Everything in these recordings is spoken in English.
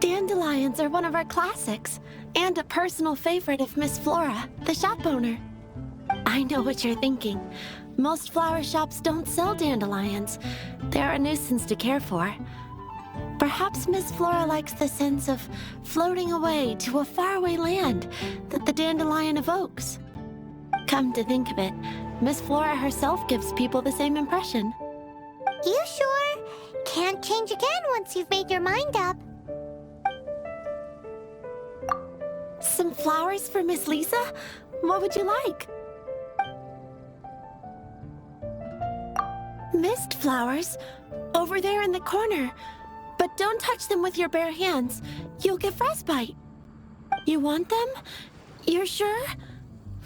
Dandelions are one of our classics, and a personal favorite of Miss Flora, the shop owner. I know what you're thinking. Most flower shops don't sell dandelions. They're a nuisance to care for. Perhaps Miss Flora likes the sense of floating away to a faraway land that the dandelion evokes. Come to think of it, Miss Flora herself gives people the same impression. You sure? Can't change again once you've made your mind up. Some flowers for Miss Lisa? What would you like? Mist flowers? Over there in the corner. But don't touch them with your bare hands. You'll get frostbite. You want them? You're sure?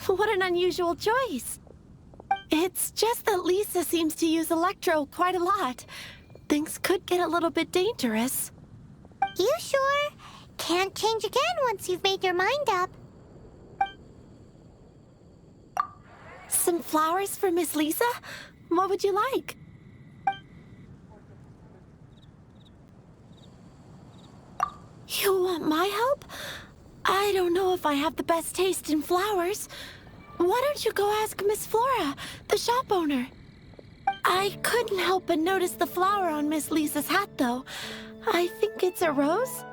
What an unusual choice. It's just that Lisa seems to use Electro quite a lot. Things could get a little bit dangerous. You sure? Can't change again once you've made your mind up. Some flowers for Miss Lisa? What would you like? You want my help? I don't know if I have the best taste in flowers. Why don't you go ask Miss Flora, the shop owner? I couldn't help but notice the flower on Miss Lisa's hat, though. I think it's a rose.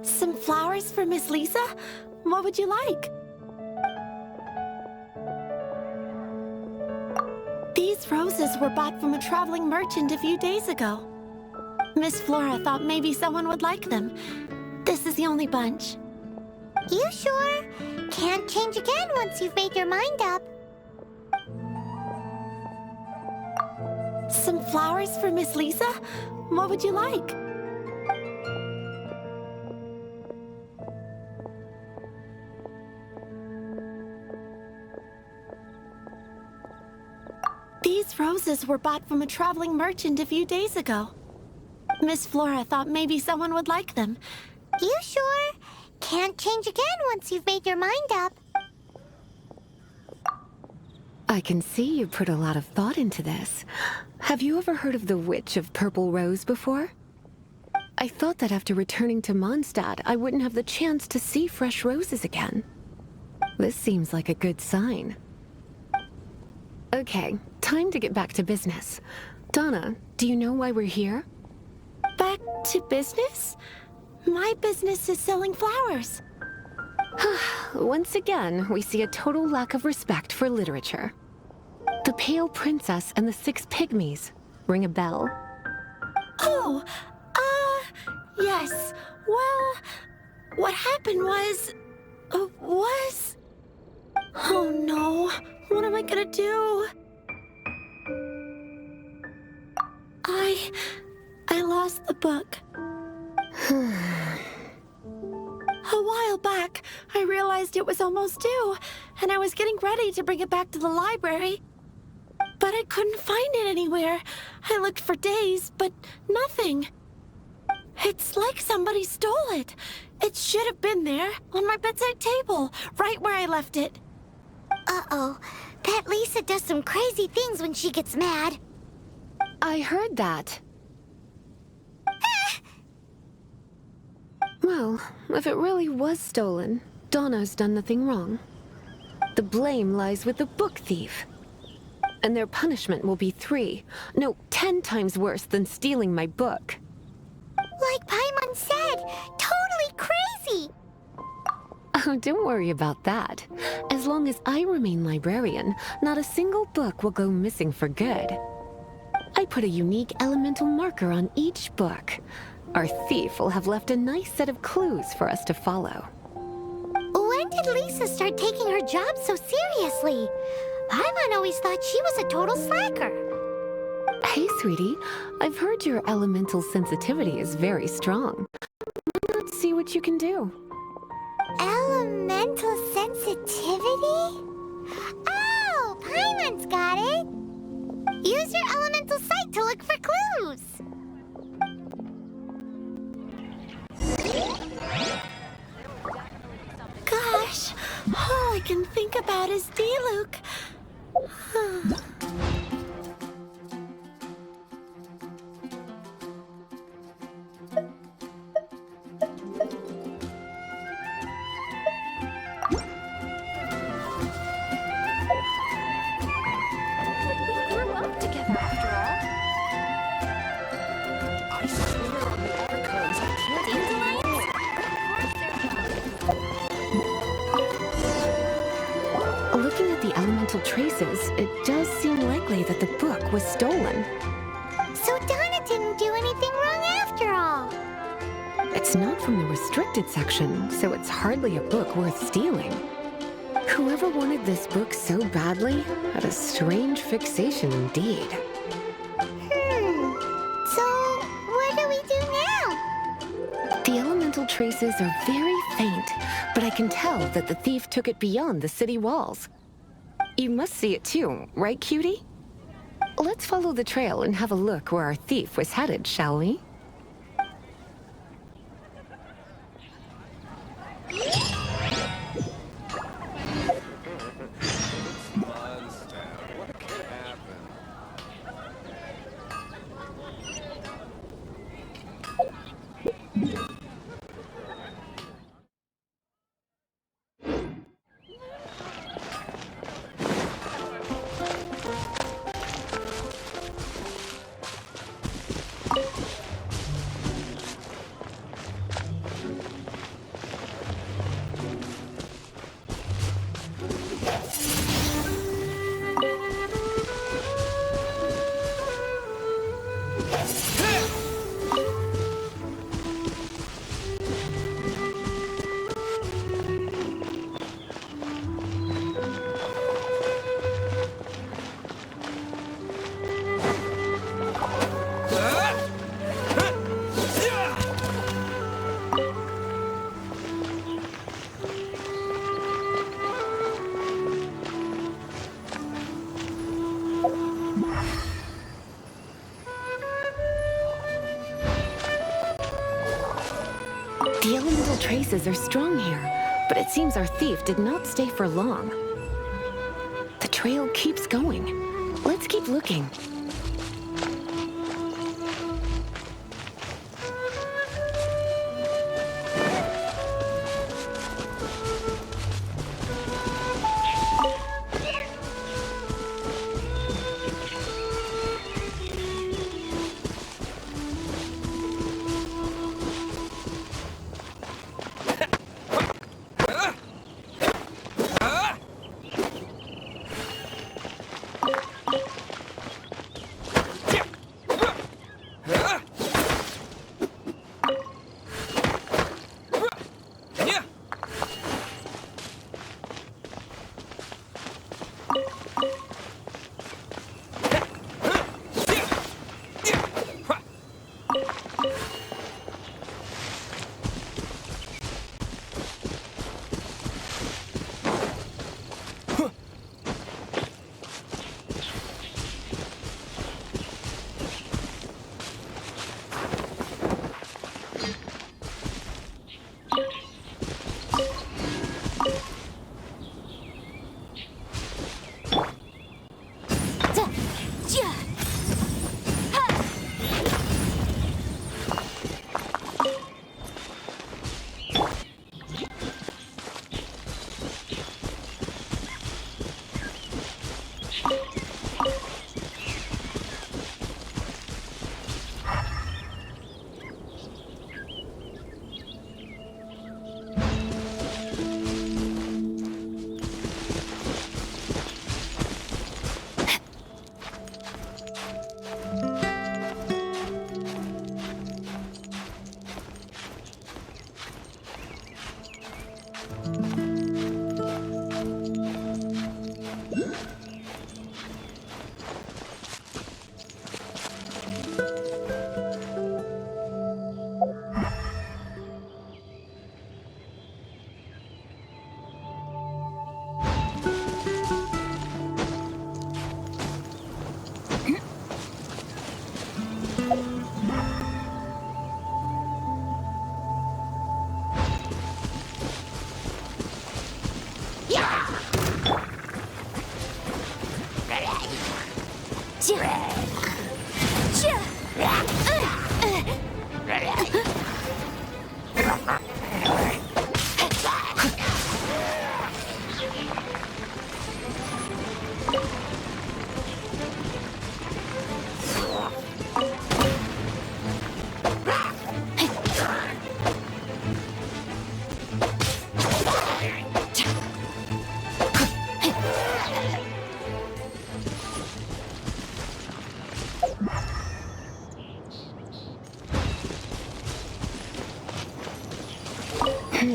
Some flowers for Miss Lisa? What would you like? These roses were bought from a traveling merchant a few days ago. Miss Flora thought maybe someone would like them. This is the only bunch. You sure? Can't change again once you've made your mind up. Some flowers for Miss Lisa? What would you like? These roses were bought from a traveling merchant a few days ago. Miss Flora thought maybe someone would like them. You sure? Can't change again once you've made your mind up. I can see you put a lot of thought into this. Have you ever heard of the Witch of Purple Rose before? I thought that after returning to Mondstadt, I wouldn't have the chance to see fresh roses again. This seems like a good sign. Okay, time to get back to business. Donna, do you know why we're here? Back to business? My business is selling flowers. Once again, we see a total lack of respect for literature. The Pale Princess and the Six Pygmies. Ring a bell? Oh, yes. Well, what happened was... Oh no, what am I gonna do? I lost the book. A while back, I realized it was almost due, and I was getting ready to bring it back to the library. But I couldn't find it anywhere. I looked for days, but nothing. It's like somebody stole it. It should have been there, on my bedside table, right where I left it. Uh-oh. That Lisa does some crazy things when she gets mad. I heard that. Well, if it really was stolen, Donna's done nothing wrong. The blame lies with the book thief. And their punishment will be 10 times worse than stealing my book. Like Paimon said, totally crazy! Oh, don't worry about that. As long as I remain librarian, not a single book will go missing for good. I put a unique elemental marker on each book. Our thief will have left a nice set of clues for us to follow. When did Lisa start taking her job so seriously? Paimon always thought she was a total slacker. Hey, sweetie. I've heard your elemental sensitivity is very strong. Let's see what you can do. Elemental sensitivity? Oh, Paimon's got it! Use your elemental sight to look for clues! Gosh, all I can think about is D-Luke. traces, it does seem likely that the book was stolen. So Donna didn't do anything wrong after all. It's not from the restricted section, so it's hardly a book worth stealing. Whoever wanted this book so badly had a strange fixation indeed. So what do we do now? The elemental traces are very faint, but I can tell that the thief took it beyond the city walls. You must see it too, right, cutie? Let's follow the trail and have a look where our thief was headed, shall we? The elemental traces are strong here, but it seems our thief did not stay for long. The trail keeps going. Let's keep looking.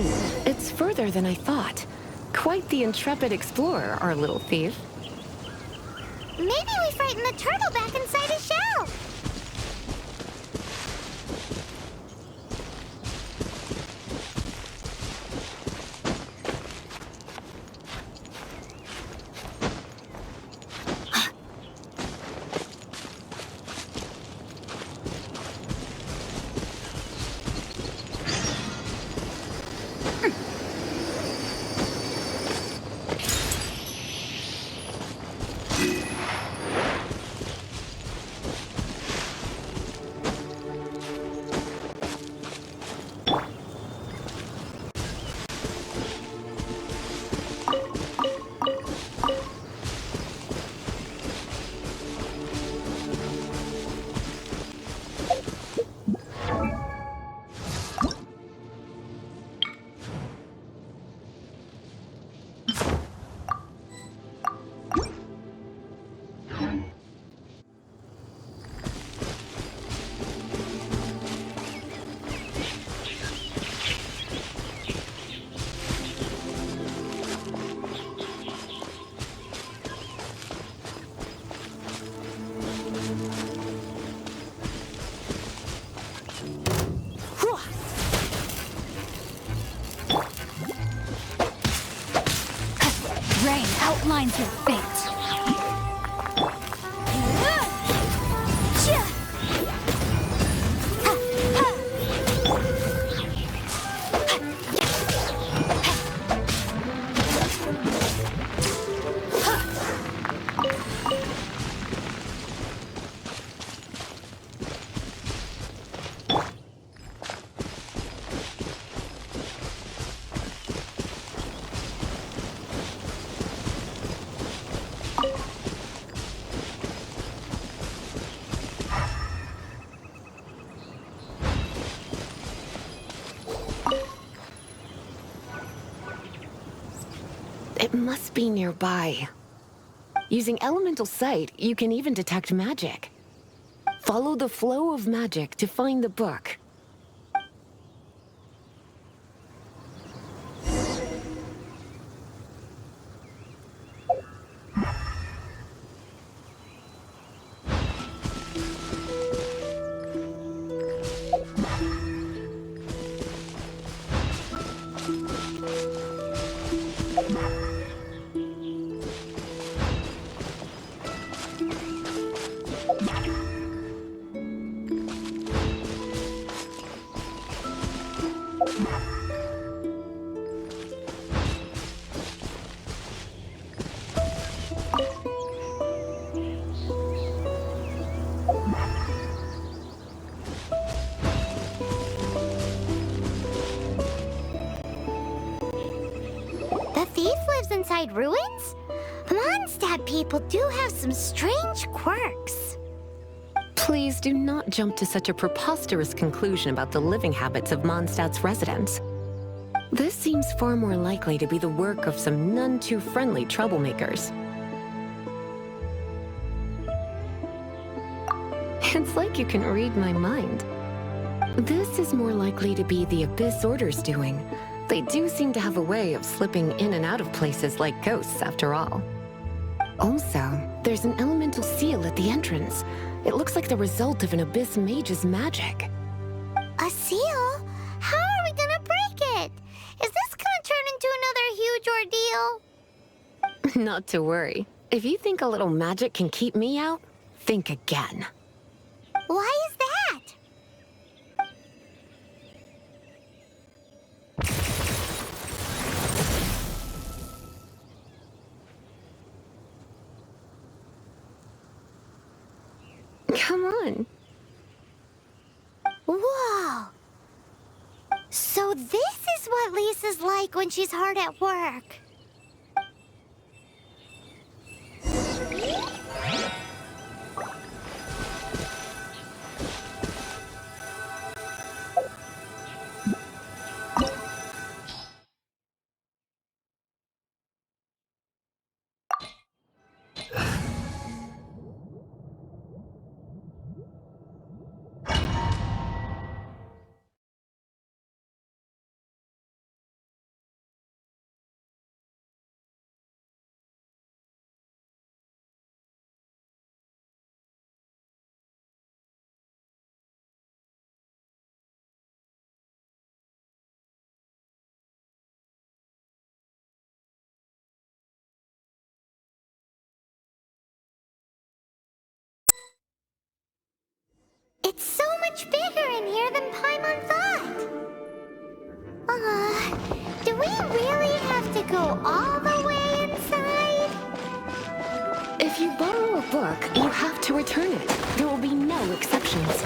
It's further than I thought. Quite the intrepid explorer, our little thief. Maybe we frightened the turtle back inside his shell. Rain outlines your fate. It must be nearby. Using elemental sight, you can even detect magic. Follow the flow of magic to find the book. The thief lives inside ruins? Mondstadt people do have some strange quirks. Please do not jump to such a preposterous conclusion about the living habits of Mondstadt's residents. This seems far more likely to be the work of some none-too-friendly troublemakers. It's like you can read my mind. This is more likely to be the Abyss Order's doing. They do seem to have a way of slipping in and out of places like ghosts, after all. Also, there's an elemental seal at the entrance. It looks like the result of an Abyss mage's magic. A seal? How are we gonna break it? Is this gonna turn into another huge ordeal? Not to worry. If you think a little magic can keep me out, think again. Why is that? Come on. Whoa! So this is what Lisa's like when she's hard at work. easier than Paimon thought. Do we really have to go all the way inside? If you borrow a book, you have to return it. There will be no exceptions.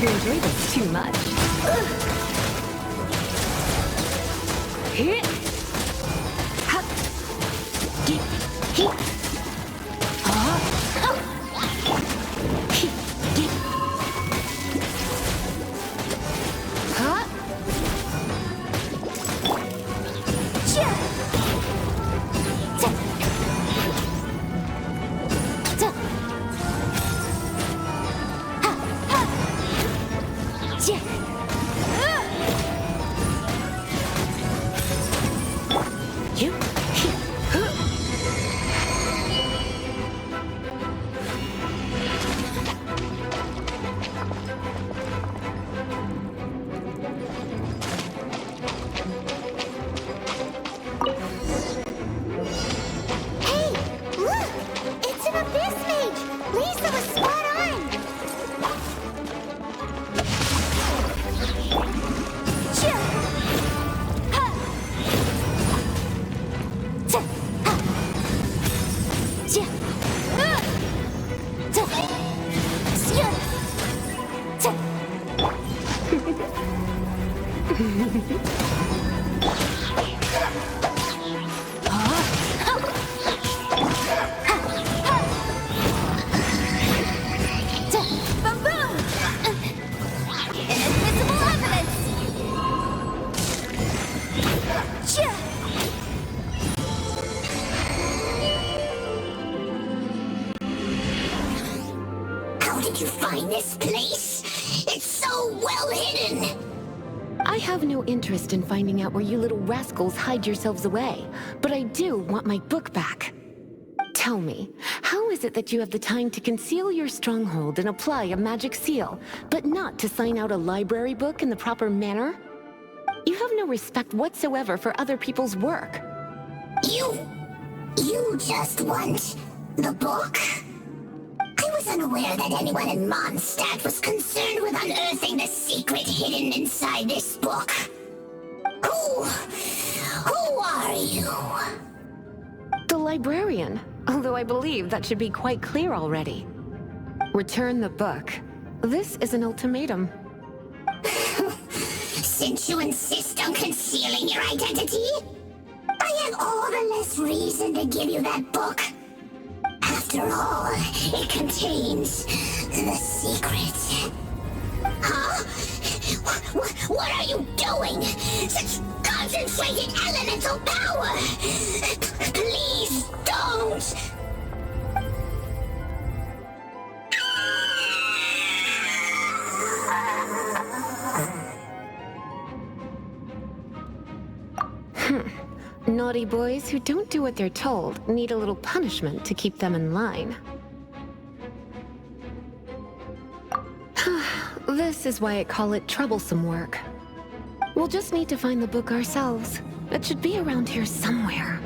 to enjoy this too much. Hit! Hup! Get! Hit! Hit! Get! Huh? You. Hey, look! It's an abyss mage! Lisa was spot on! Cheer! Ha! Tch! Ha! Cheer! Tch! Cheer! Ba-boom! Invisible evidence! Cheer! How did you find this place? It's so well hidden! I have no interest in finding out where you little rascals hide yourselves away, but I do want my book back. Tell me, how is it that you have the time to conceal your stronghold and apply a magic seal, but not to sign out a library book in the proper manner? You have no respect whatsoever for other people's work. You just want the book? I was unaware that anyone in Mondstadt was concerned with unearthing the secret hidden inside this book. Who are you? The librarian, although I believe that should be quite clear already. Return the book. This is an ultimatum. Since you insist on concealing your identity, I have all the less reason to give you that book. After all, it contains the secret. Huh? What are you doing? Such concentrated elemental power! Please don't! Naughty boys who don't do what they're told need a little punishment to keep them in line. This is why I call it troublesome work. We'll just need to find the book ourselves. It should be around here somewhere.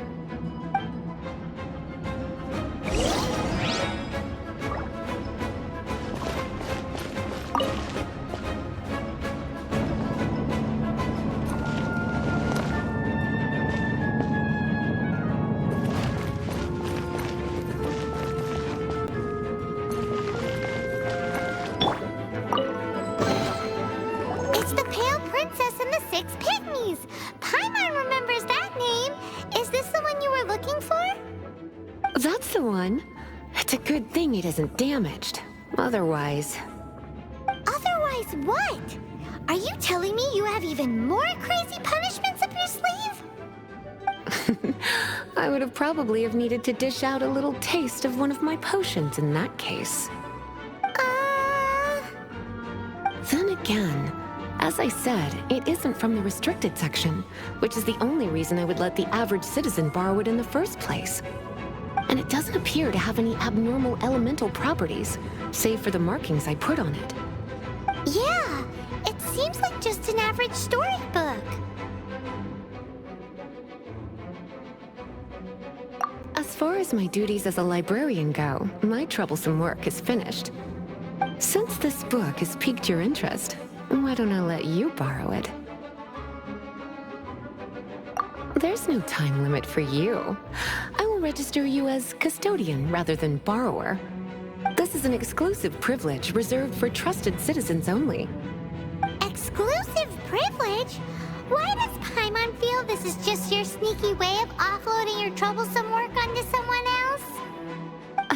It's the Pale Princess and the Six Pygmies! Paimon remembers that name! Is this the one you were looking for? That's the one. It's a good thing it isn't damaged. Otherwise... Otherwise what? Are you telling me you have even more crazy punishments up your sleeve? I would have probably have needed to dish out a little taste of one of my potions in that case. Then again, as I said, it isn't from the restricted section, which is the only reason I would let the average citizen borrow it in the first place. And it doesn't appear to have any abnormal elemental properties, save for the markings I put on it. Yeah, it seems like just an average storybook. As far as my duties as a librarian go, my troublesome work is finished. Since this book has piqued your interest, why don't I let you borrow it? There's no time limit for you. I will register you as custodian rather than borrower. The This is an exclusive privilege reserved for trusted citizens only. Exclusive privilege? Why does Paimon feel this is just your sneaky way of offloading your troublesome work onto someone else?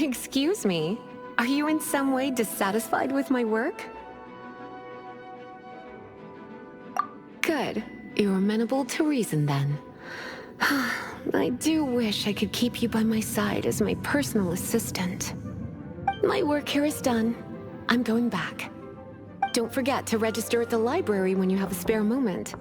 Excuse me, are you in some way dissatisfied with my work? Good. You're amenable to reason then. I do wish I could keep you by my side as my personal assistant. My work here is done. I'm going back. Don't forget to register at the library when you have a spare moment.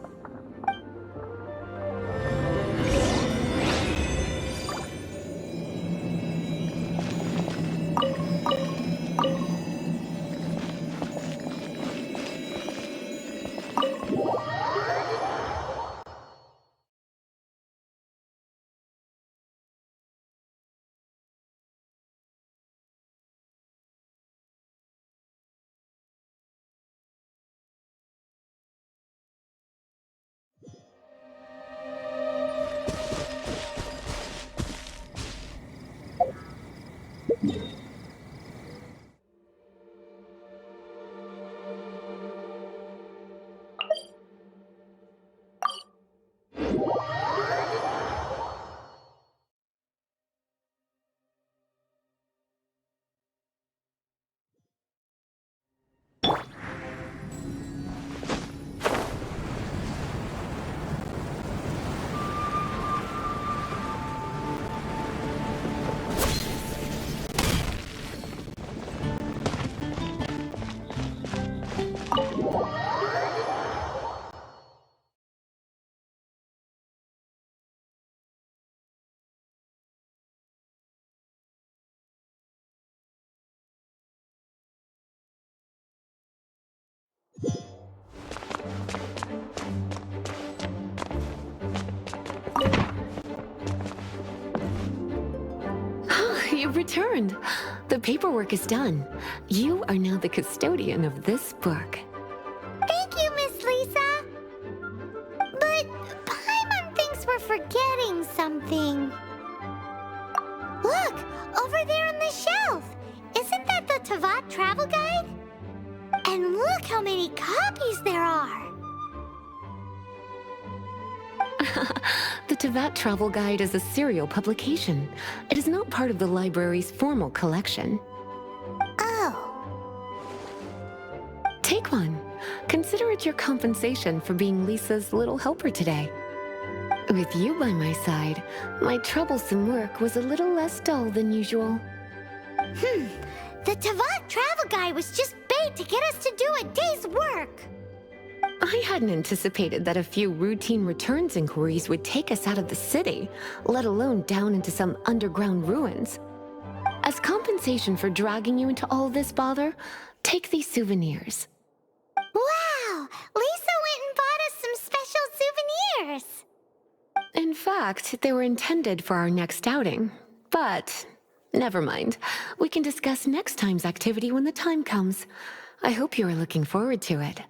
You've returned. The paperwork is done. You are now the custodian of this book. Thank you, Miss Lisa. But Paimon thinks we're forgetting something. Look, over there on the shelf. Isn't that the Tavat travel guide? And look how many copies there are. The Tavat Travel Guide is a serial publication. It is not part of the library's formal collection. Oh. Take one. Consider it your compensation for being Lisa's little helper today. With you by my side, my troublesome work was a little less dull than usual. The Tavat travel guide was just bait to get us to do a day's work. I hadn't anticipated that a few routine returns inquiries would take us out of the city, let alone down into some underground ruins. As compensation for dragging you into all this bother, take these souvenirs. Wow! Lisa went and bought us some special souvenirs. In fact, they were intended for our next outing. But never mind. We can discuss next time's activity when the time comes. I hope you are looking forward to it.